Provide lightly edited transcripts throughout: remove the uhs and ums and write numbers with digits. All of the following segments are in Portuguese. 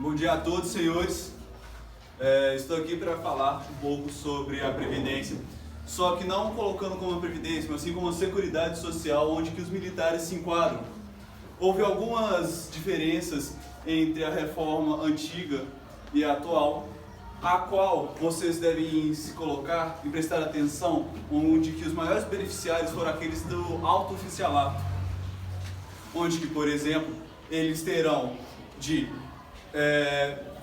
Bom dia a todos, senhores. Estou aqui para falar um pouco sobre a Previdência, só que não colocando como a Previdência, mas sim como a Seguridade Social, onde que os militares se enquadram. Houve algumas diferenças entre a reforma antiga e a atual, a qual vocês devem se colocar e prestar atenção, onde que os maiores beneficiários foram aqueles do alto oficialato, onde que, por exemplo, eles terão de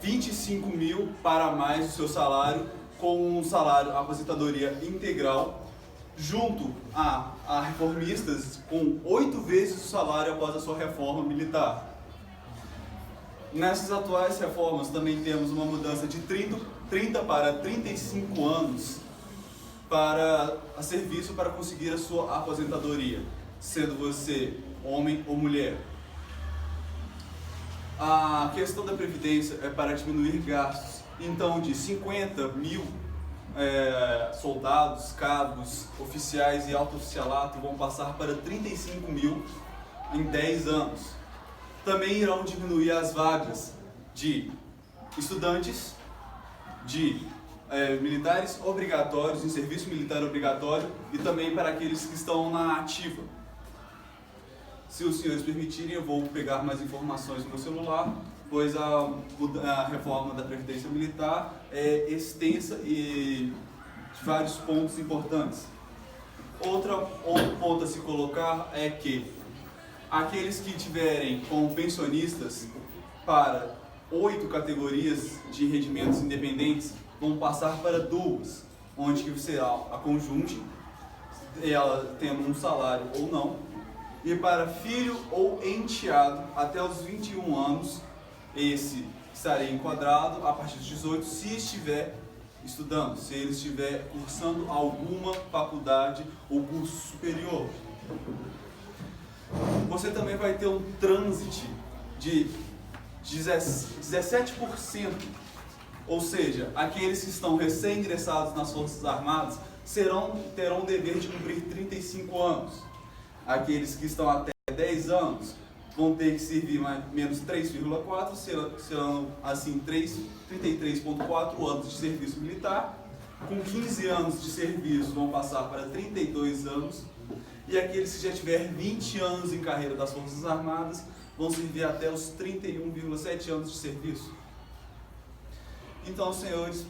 25 mil para mais do seu salário, com um salário, aposentadoria integral, junto a reformistas com 8 vezes o salário após a sua reforma militar. Nessas atuais reformas também temos uma mudança de 30 para 35 anos para a serviço para conseguir a sua aposentadoria, sendo você homem ou mulher. A questão da Previdência é para diminuir gastos, então de 50 mil soldados, cabos, oficiais e alto oficialato vão passar para 35 mil em 10 anos. Também irão diminuir as vagas de estudantes, de militares obrigatórios, em serviço militar obrigatório, e também para aqueles que estão na ativa. Se os senhores permitirem, eu vou pegar mais informações no meu celular, pois a reforma da Previdência Militar é extensa e de vários pontos importantes. Outro ponto a se colocar é que aqueles que tiverem como pensionistas para 8 categorias de rendimentos independentes vão passar para 2, onde que será a conjunte, ela tendo um salário ou não. E para filho ou enteado até os 21 anos, esse estará enquadrado a partir dos 18 se estiver estudando, se ele estiver cursando alguma faculdade ou curso superior. Você também vai ter um trânsito de 17%, ou seja, aqueles que estão recém-ingressados nas Forças Armadas terão o dever de cumprir 35 anos. Aqueles que estão até 10 anos vão ter que servir menos 3,4, serão assim 33,4 anos de serviço militar. Com 15 anos de serviço vão passar para 32 anos. E aqueles que já tiverem 20 anos em carreira das Forças Armadas vão servir até os 31,7 anos de serviço. Então, senhores,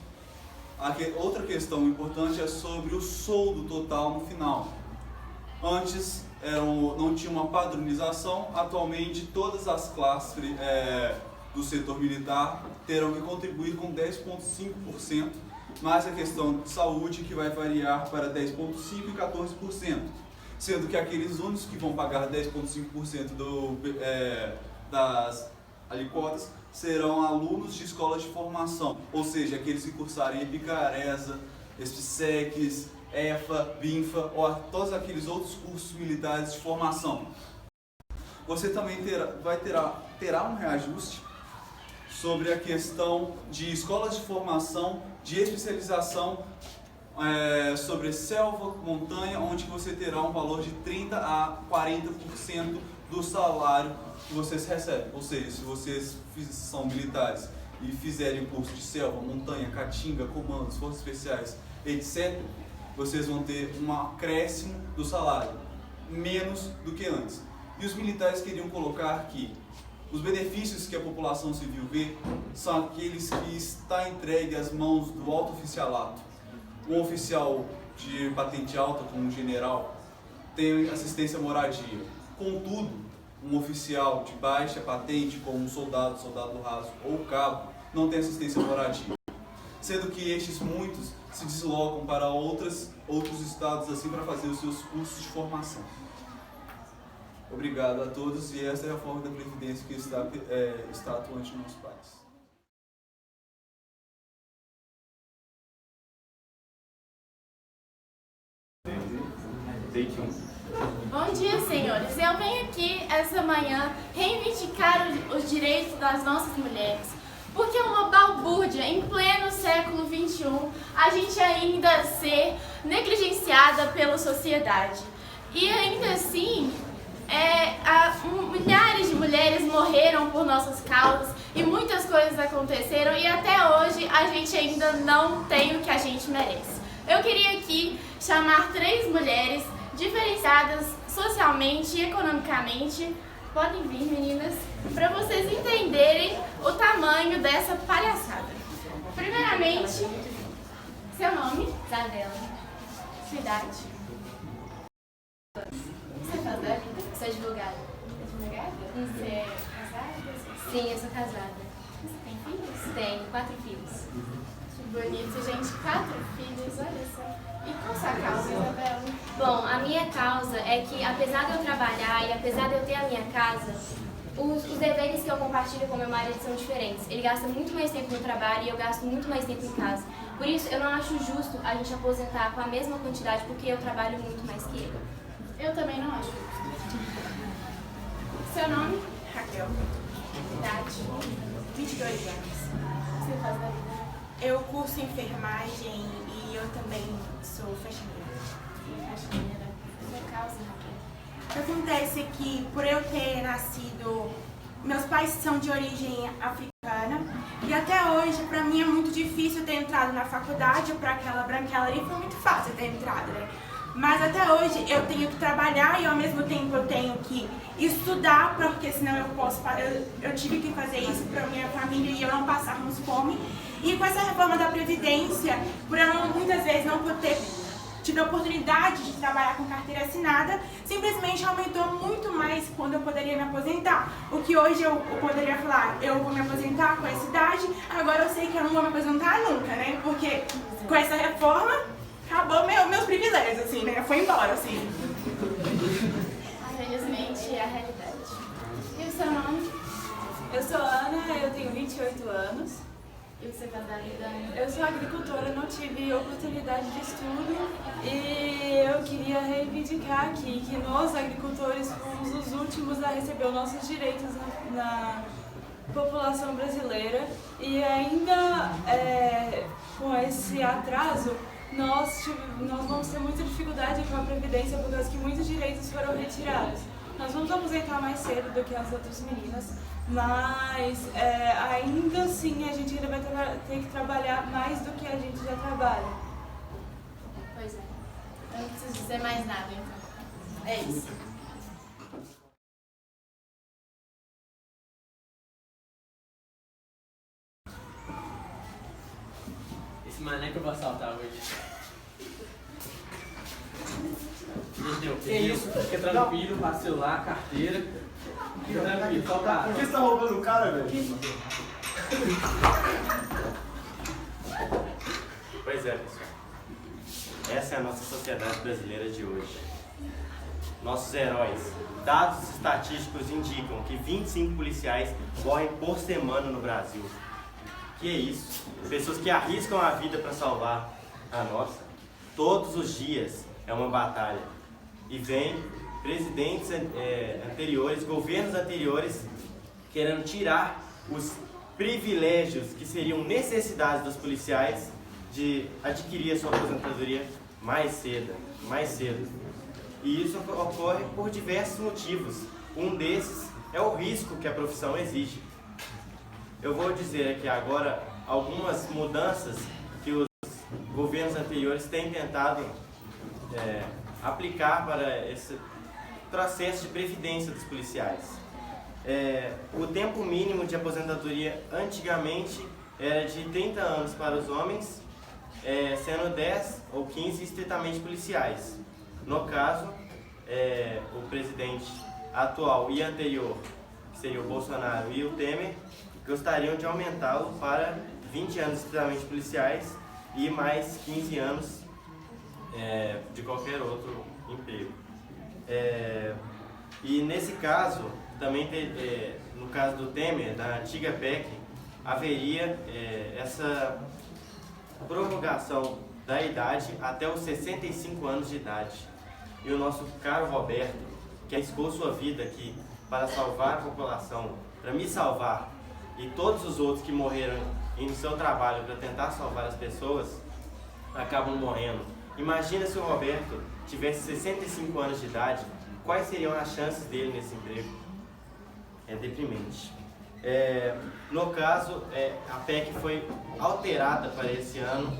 outra questão importante é sobre o soldo total no final. Antes não tinha uma padronização, atualmente todas as classes do setor militar terão que contribuir com 10,5%, mais a questão de saúde que vai variar para 10,5% e 14%, sendo que aqueles únicos que vão pagar 10,5% das alíquotas serão alunos de escolas de formação, ou seja, aqueles que cursarem EPICARESA, ESPSECs, EFA, BINFA ou todos aqueles outros cursos militares de formação. Você também terá um reajuste sobre a questão de escolas de formação, de especialização sobre selva, montanha, onde você terá um valor de 30% a 40% do salário que vocês recebem. Ou seja, se vocês são militares e fizerem o curso de selva, montanha, caatinga, comandos, forças especiais, etc., vocês vão ter um acréscimo do salário, menos do que antes. E os militares queriam colocar que os benefícios que a população civil vê são aqueles que está entregue às mãos do alto oficialato. Um oficial de patente alta, como um general, tem assistência à moradia. Contudo, um oficial de baixa patente, como um soldado raso ou cabo, não tem assistência à moradia. Sendo que estes muitos se deslocam para outros estados assim para fazer os seus cursos de formação. Obrigado a todos, e esta é a reforma da Previdência que está atuante no nosso país. Bom dia, senhores. Eu venho aqui essa manhã reivindicar os direitos das nossas mulheres. Porque é uma balbúrdia, em pleno século XXI, a gente ainda ser negligenciada pela sociedade. E ainda assim, Milhares de mulheres morreram por nossas causas e muitas coisas aconteceram e até hoje a gente ainda não tem o que a gente merece. Eu queria aqui chamar 3 mulheres diferenciadas socialmente e economicamente. Podem vir, meninas, para vocês entenderem o tamanho dessa palhaçada. Primeiramente, seu nome? Isabela. Sua idade? O que você faz da vida? Sou advogada. Advogada? Você é casada? Sim, eu sou casada. Você tem filhos? Tenho 4 filhos. Que bonito, gente. 4 filhos, olha só. E qual a sua causa, Isabela? Bom, a minha causa é que, apesar de eu trabalhar e apesar de eu ter a minha casa, os deveres que eu compartilho com meu marido são diferentes. Ele gasta muito mais tempo no trabalho e eu gasto muito mais tempo em casa. Por isso, eu não acho justo a gente aposentar com a mesma quantidade, porque eu trabalho muito mais que ele. Eu também não acho justo. Seu nome? Raquel, Idade? 22 anos. O que você faz da vida? Eu curso enfermagem e eu também sou faxineira. Faxineira. Sua causa, Raquel? O que acontece é que, por eu ter nascido, meus pais são de origem africana e até hoje, pra mim, é muito difícil ter entrado na faculdade. Pra aquela branquela ali foi muito fácil ter entrado, né? Mas até hoje eu tenho que trabalhar e ao mesmo tempo eu tenho que estudar, porque senão eu posso. Eu tive que fazer isso para minha família e eu não passarmos fome. E com essa reforma da Previdência, por eu muitas vezes não ter tido a oportunidade de trabalhar com carteira assinada, simplesmente aumentou muito mais quando eu poderia me aposentar. O que hoje eu poderia falar, eu vou me aposentar com essa idade, agora eu sei que eu não vou me aposentar nunca, né? Porque com essa reforma, acabou meus privilégios, assim, né? Foi embora, assim. Infelizmente, é a realidade. E o seu nome? Eu sou Ana, eu tenho 28 anos. E o que você faz da vida? Eu sou agricultora, não tive oportunidade de estudo e eu queria reivindicar aqui que nós, agricultores, fomos os últimos a receber os nossos direitos na população brasileira e ainda com esse atraso nós vamos ter muita dificuldade com a Previdência por causa que muitos direitos foram retirados. Nós vamos aposentar mais cedo do que as outras meninas, mas ainda assim a gente ainda vai ter que trabalhar mais do que a gente já trabalha. Pois é. Eu não preciso dizer mais nada, então. É isso. Esse mané que eu vou assaltar hoje. Entendeu? Que isso? Fica tranquilo, passa o celular, carteira. Fica tranquilo, só para. Por que você tá roubando o cara, velho? Pois é, pessoal. Essa é a nossa sociedade brasileira de hoje. Nossos heróis. Dados estatísticos indicam que 25 policiais morrem por semana no Brasil. Que é isso? Pessoas que arriscam a vida para salvar a nossa. Todos os dias é uma batalha. E vem presidentes anteriores, governos anteriores, querendo tirar os privilégios que seriam necessidades dos policiais de adquirir a sua aposentadoria mais cedo. E isso ocorre por diversos motivos. Um desses é o risco que a profissão exige. Eu vou dizer aqui agora algumas mudanças que os governos anteriores têm tentado aplicar para esse processo de previdência dos policiais. O tempo mínimo de aposentadoria antigamente era de 30 anos para os homens, sendo 10 ou 15 estritamente policiais. No caso, o presidente atual e anterior, que seria o Bolsonaro e o Temer, gostariam de aumentá-lo para 20 anos estritamente policiais e mais 15 anos de qualquer outro emprego. E nesse caso, também no caso do Temer, da antiga PEC, haveria essa prorrogação da idade até os 65 anos de idade. E o nosso caro Roberto, que arriscou sua vida aqui para salvar a população, para me salvar, e todos os outros que morreram no seu trabalho para tentar salvar as pessoas, acabam morrendo. Imagina se o Roberto tivesse 65 anos de idade, quais seriam as chances dele nesse emprego. É deprimente. No caso, a PEC foi alterada para esse ano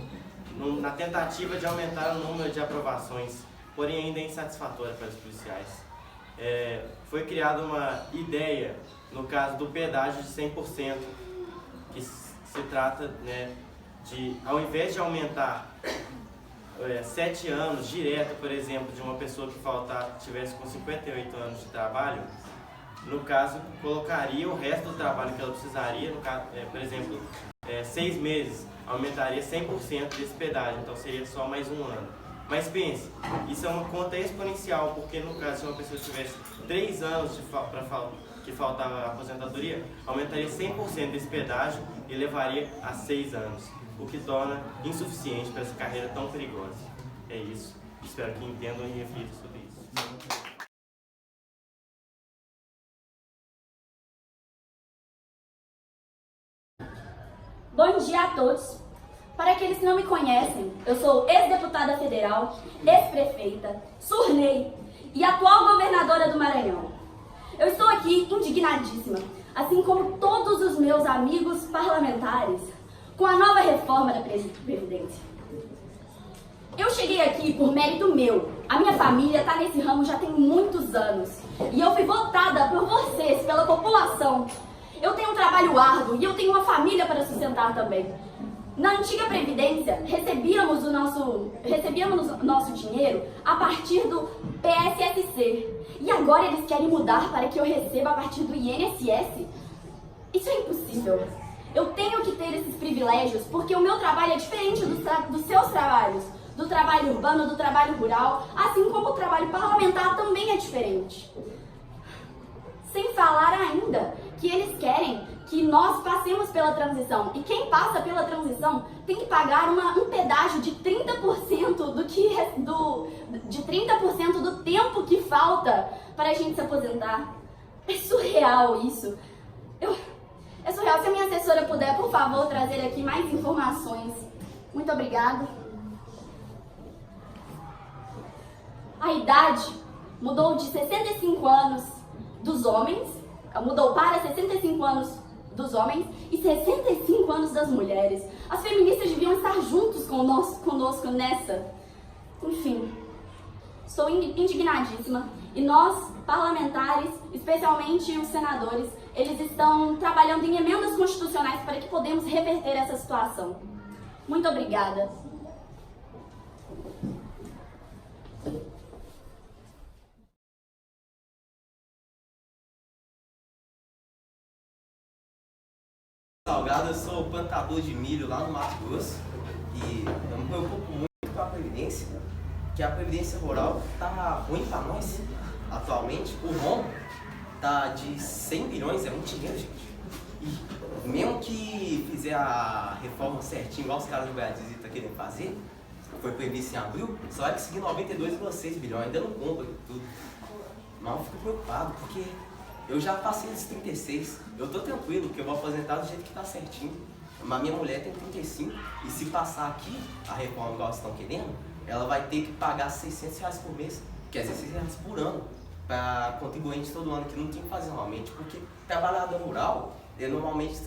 na tentativa de aumentar o número de aprovações, porém ainda é insatisfatória para os policiais. Foi criada uma ideia, no caso do pedágio de 100%, que se trata, né, de, ao invés de aumentar 7 anos direto, por exemplo, de uma pessoa que tivesse com 58 anos de trabalho, no caso, colocaria o resto do trabalho que ela precisaria, no caso, por exemplo, 6 meses, aumentaria 100% desse pedágio, então seria só mais um ano. Mas pense, isso é uma conta exponencial, porque no caso, se uma pessoa tivesse 3 anos que faltava a aposentadoria, aumentaria 100% desse pedágio e levaria a 6 anos, o que torna insuficiente para essa carreira tão perigosa. É isso. Espero que entendam e reflitam sobre isso. Bom dia a todos. Para aqueles que não me conhecem, eu sou ex-deputada federal, ex-prefeita, Surnei e atual governadora do Maranhão. Eu estou aqui indignadíssima, assim como todos os meus amigos parlamentares, com a nova reforma da Previdência. Eu cheguei aqui por mérito meu. A minha família está nesse ramo já tem muitos anos. E eu fui votada por vocês, pela população. Eu tenho um trabalho árduo e eu tenho uma família para sustentar também. Na antiga Previdência, recebíamos o nosso dinheiro a partir do PSSC. E agora eles querem mudar para que eu receba a partir do INSS? Isso é impossível. Eu tenho que ter esses privilégios porque o meu trabalho é diferente dos seus trabalhos. Do trabalho urbano, do trabalho rural, assim como o trabalho parlamentar também é diferente. Sem falar ainda que eles querem que nós passemos pela transição. E quem passa pela transição tem que pagar um pedágio de 30% de 30% do tempo que falta para a gente se aposentar. É surreal isso. É surreal. Se a minha assessora puder, por favor, trazer aqui mais informações. Muito obrigada. A idade mudou de 65 anos dos homens, mudou para 65 anos dos homens e 65 anos das mulheres. As feministas deviam estar juntos conosco nessa. Enfim, estou indignadíssima. E nós, parlamentares, especialmente os senadores, eles estão trabalhando em emendas constitucionais para que podemos reverter essa situação. Muito obrigada. Salgado, eu sou plantador de milho lá no Mato Grosso e eu me preocupo muito com a Previdência, que a Previdência Rural tá ruim para nós atualmente. O rombo tá de 100 bilhões, é muito dinheiro, gente. E mesmo que fizer a reforma certinho, igual os caras do Brasil estão querendo fazer, foi previsto em abril, só vai conseguir 92,6 bilhões, ainda não compra tudo. Mas eu fico preocupado, porque eu já passei dos 36, eu tô tranquilo, porque eu vou aposentar do jeito que tá certinho. Mas minha mulher tem 35, e se passar aqui a reforma igual vocês estão querendo, ela vai ter que pagar R$600 por mês, quer dizer, R$600 por ano, para contribuinte todo ano, que não tem que fazer normalmente, porque trabalhador rural, ele normalmente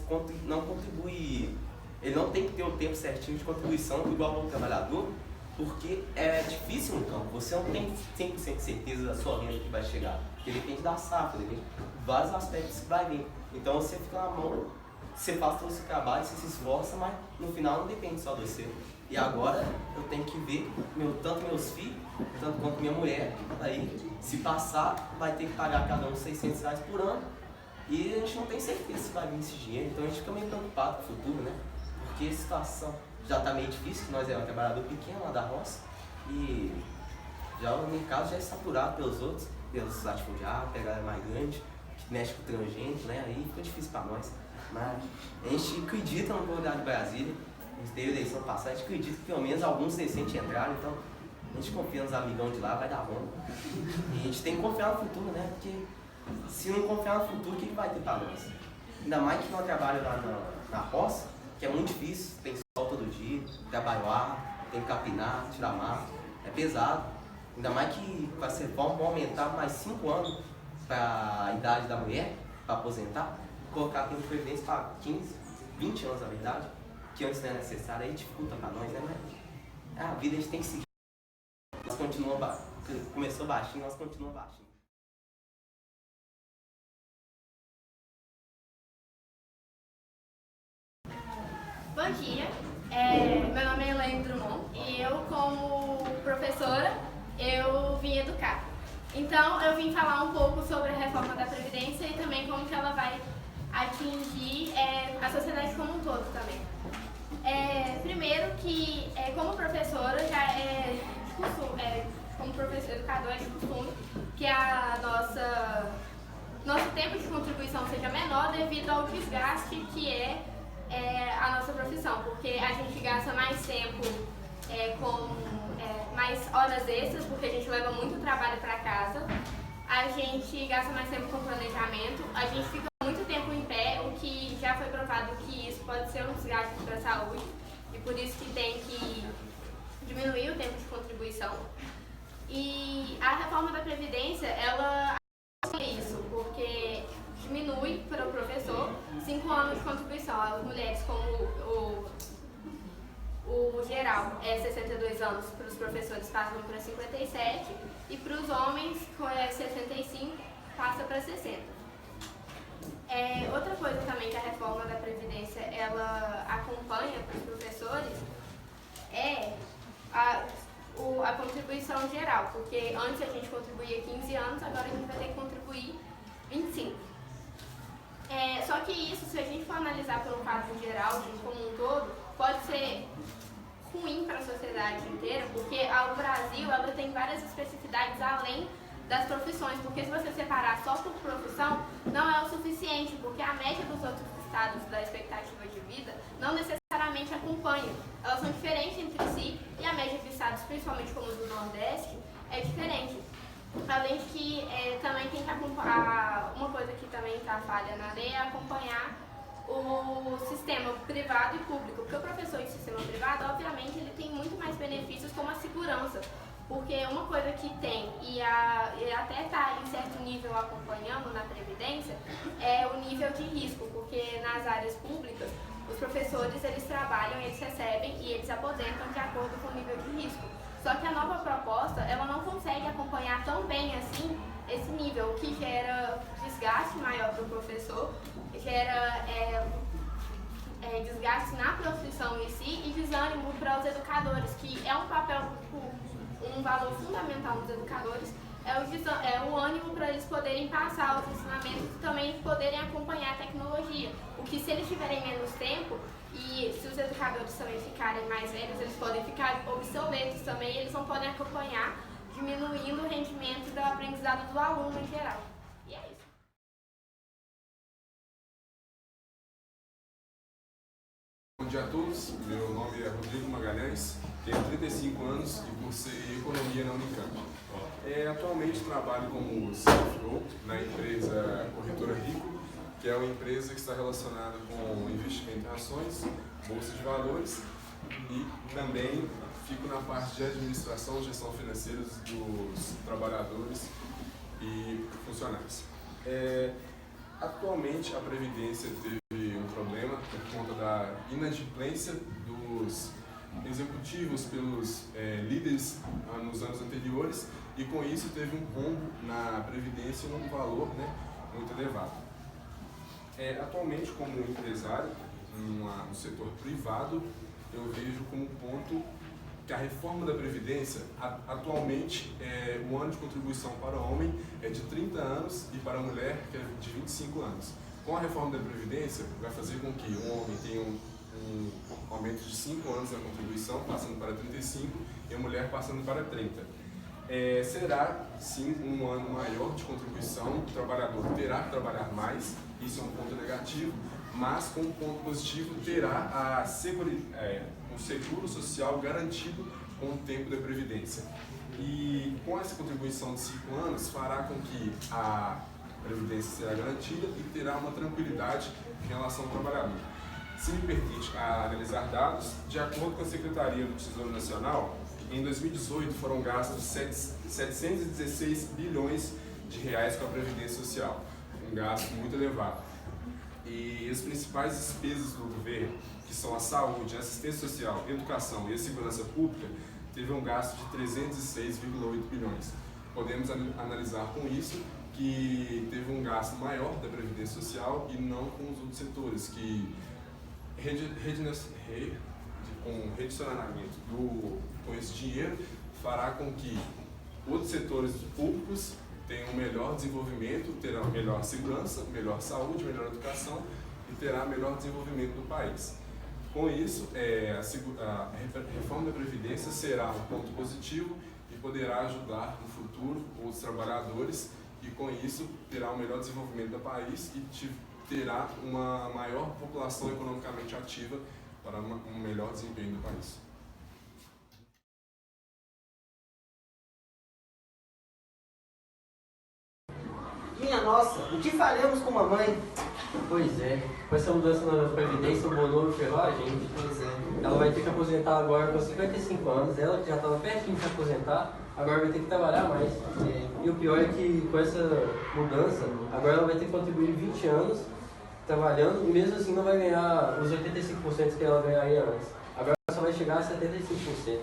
não contribui, ele não tem que ter o tempo certinho de contribuição igual ao trabalhador, porque é difícil no campo, você não tem 100% de certeza da sua renda que vai chegar, porque depende da safra, depende de vários aspectos que vai vir. Então você fica na mão, você faz todo esse trabalho, você se esforça, mas no final não depende só de você. E agora eu tenho que ver tanto meus filhos, tanto quanto minha mulher, aí se passar vai ter que pagar cada um R$600 por ano, e a gente não tem certeza se vai vir esse dinheiro, então a gente fica meio preocupado com o futuro, né? Porque a situação já está meio difícil, que nós é um trabalhador pequeno lá da roça, e já o mercado já é saturado pelos outros, pelos latifundiários, pegar mais grande, que mexe com o transgênico, né? Aí fica difícil para nós. Mas a gente acredita no Poder de Brasília, a gente teve eleição passada, a gente acredita que pelo menos alguns decentes entraram, então a gente confia nos amigão de lá, vai dar bom. E a gente tem que confiar no futuro, né? Porque se não confiar no futuro, o que vai ter para nós? Ainda mais que nós trabalhamos lá na roça, que é muito difícil, tem sol todo dia, trabalho árduo, tem que capinar, tirar mato, é pesado. Ainda mais que com essa reforma vão aumentar mais 5 anos para a idade da mulher, para aposentar, colocar tempo de previdência para 15, 20 anos na verdade, que antes não é necessário, aí dificulta para nós, né? Mas a vida a gente tem que seguir. Nós continuamos, começou baixinho, nós continuamos baixinho. Bom dia, meu nome é Elaine Drummond e eu, como professora, eu vim educar. Então, eu vim falar um pouco sobre a reforma da Previdência e também como que ela vai atingir a sociedade como um todo também. Primeiro que, como professora, já como professor educador, é de costume que nosso tempo de contribuição seja menor devido ao desgaste que é a nossa profissão, porque a gente gasta mais tempo mais horas extras, porque a gente leva muito trabalho para casa, a gente gasta mais tempo com planejamento, a gente fica muito tempo em pé, o que já foi provado que isso pode ser um desgaste para a saúde, e por isso que tem que diminuir o tempo de contribuição. E a reforma da Previdência, ela é isso, porque diminui para o professor 5 anos de contribuição. As mulheres, como o geral é 62 anos, para os professores passam para 57 e para os homens, 65, passa para 60. Outra coisa também que a reforma da Previdência ela acompanha para os professores é a contribuição geral, porque antes a gente contribuía 15 anos, agora a gente vai ter que contribuir 25. Só que isso, se a gente for analisar pelo quadro geral, como um todo, pode ser ruim para a sociedade inteira, porque o Brasil ela tem várias especificidades além das profissões, porque se você separar só por profissão, não é o suficiente, porque a média dos outros estados da expectativa de vida não necessariamente acompanha. Elas são diferentes entre si e a média de estados, principalmente como o do Nordeste, é diferente. Além de que também tem que acompanhar, uma coisa que também está falha na lei é acompanhar o sistema privado e público, porque o professor em sistema privado, obviamente, ele tem muito mais benefícios como a segurança, porque uma coisa que tem e até está em certo nível acompanhando na Previdência é o nível de risco, porque nas áreas públicas os professores eles trabalham, eles recebem e eles aposentam de acordo com o nível de risco. Só que a nova proposta, ela não consegue acompanhar tão bem assim esse nível, o que gera desgaste maior para o professor, gera desgaste na profissão em si e desânimo para os educadores, que é um papel, um valor fundamental dos educadores, é o ânimo para eles poderem passar os ensinamentos e também poderem acompanhar a tecnologia. O que se eles tiverem menos tempo, e se os educadores também ficarem mais velhos, eles podem ficar obsoletos também, eles não podem acompanhar, diminuindo o rendimento do aprendizado do aluno em geral. E é isso. Bom dia a todos, meu nome é Rodrigo Magalhães, tenho 35 anos e cursei Economia na Unicamp. Atualmente trabalho como CFO na empresa Corretora Rico, que é uma empresa que está relacionada com investimento em ações, bolsa de valores, e também fico na parte de administração e gestão financeira dos trabalhadores e funcionários. Atualmente a Previdência teve um problema por conta da inadimplência dos executivos pelos líderes nos anos anteriores, e com isso teve um rombo na Previdência num valor muito elevado. Atualmente, como empresário no setor privado, eu vejo como ponto que a reforma da Previdência, atualmente, o ano de contribuição para o homem é de 30 anos e para a mulher que é de 25 anos. Com a reforma da Previdência, vai fazer com que o homem tenha um aumento de 5 anos na contribuição, passando para 35, e a mulher passando para 30. Será, sim, um ano maior de contribuição, o trabalhador terá que trabalhar mais, isso é um ponto negativo, mas com um ponto positivo terá um seguro social garantido com o tempo da Previdência. E com essa contribuição de 5 anos fará com que a Previdência será garantida e terá uma tranquilidade em relação ao trabalhador. Se me permite analisar dados, de acordo com a Secretaria do Tesouro Nacional, em 2018 foram gastos 716 bilhões de reais com a Previdência Social, um gasto muito elevado. E as principais despesas do governo, que são a saúde, a assistência social, educação e a segurança pública, teve um gasto de 306,8 bilhões. Podemos analisar com isso que teve um gasto maior da Previdência Social e não com os outros setores, que com redicionamento com esse dinheiro fará com que outros setores públicos tenham um melhor desenvolvimento, terão melhor segurança, melhor saúde, melhor educação e terá melhor desenvolvimento do país. Com isso, a reforma da Previdência será um ponto positivo e poderá ajudar no futuro os trabalhadores e com isso terá um melhor desenvolvimento do país e terá uma maior população economicamente ativa para um melhor desempenho do país. Minha nossa, o que faremos com mamãe? Pois é, com essa mudança na Previdência, o Bonobo ferrou a gente. Pois é. Ela vai ter que aposentar agora com 55 anos, ela que já estava pertinho de se aposentar, agora vai ter que trabalhar mais. E o pior é que com essa mudança, agora ela vai ter que contribuir 20 anos trabalhando e mesmo assim não vai ganhar os 85% que ela ganharia antes. Agora só vai chegar a 75%.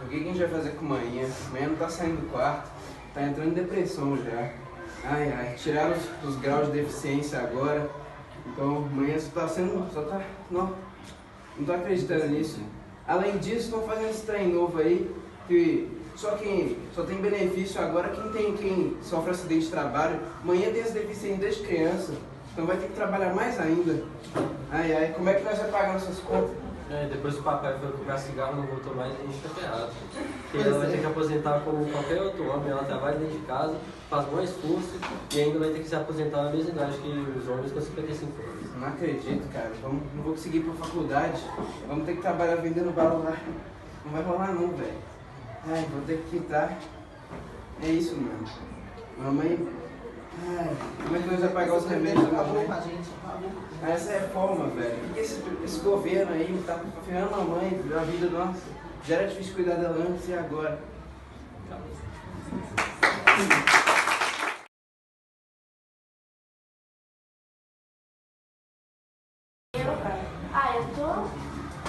O que a gente vai fazer com manhã? Manhã não tá saindo do quarto, tá entrando em depressão já. Tiraram os graus de deficiência agora. Então manhã não tô acreditando nisso. Além disso, estão fazendo esse trem novo aí, que só tem benefício agora quem sofre acidente de trabalho. Manhã tem esse deficiente desde criança, então vai ter que trabalhar mais ainda. Como é que nós vamos pagar nossas contas? Depois que o papai foi comprar cigarro, não voltou mais, a gente tá ferrado. Porque ela vai ter que aposentar como qualquer outro homem, ela trabalha dentro de casa, faz bom esforço e ainda vai ter que se aposentar na mesma idade que os homens com 55 anos. Não acredito, cara. Não vou conseguir ir pra faculdade. Vamos ter que trabalhar vendendo bala lá. Não vai rolar não, velho. Vou ter que quitar. É isso, mano. Mamãe... como é que nós vamos pagar os remédios da mamãe? Essa reforma, velho. Porque esse governo aí tá ferrando a mamãe, a vida nossa. Já era difícil cuidar dela antes e agora. Eu tô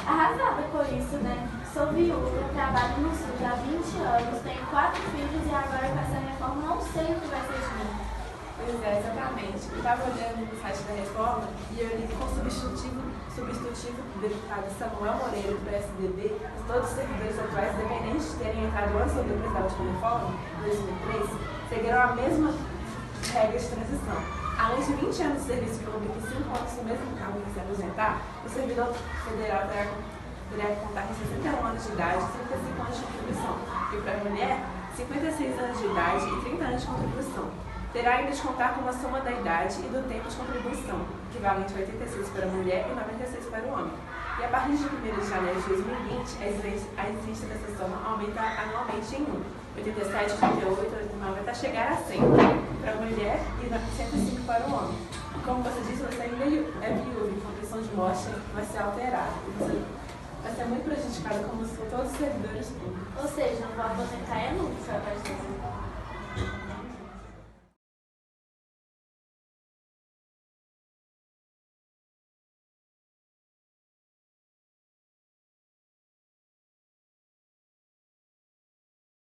arrasada com isso, né? Sou viúva, trabalho no SUS há 20 anos, tenho 4 filhos e agora com essa reforma não sei o que vai ser de mim. Pois é, exatamente. Eu estava olhando no site da reforma e eu li com o substitutivo do deputado Samuel Moreira, do PSDB, que todos os servidores atuais, independente de terem entrado antes ou depois da última reforma, em 2003, seguirão a mesma regra de transição. Além de 20 anos de serviço público e 5 anos no mesmo cargo que se aposentar, o servidor federal terá que contar com 61 anos de idade e 35 anos de contribuição, e para a mulher, 56 anos de idade e 30 anos de contribuição. Terá ainda de contar com uma soma da idade e do tempo de contribuição, equivalente a 86 para a mulher e 96 para o homem. E a partir de 1º de janeiro de 2020, a existência dessa soma aumenta anualmente em 87, 88, 89, até chegar a 100 para a mulher e 105 para o homem. Como você disse, você ainda é viúva e a condição de morte vai ser alterada. Você vai ser muito prejudicada como se todos os servidores públicos. Ou seja, não vou aposentar nunca, vai ser.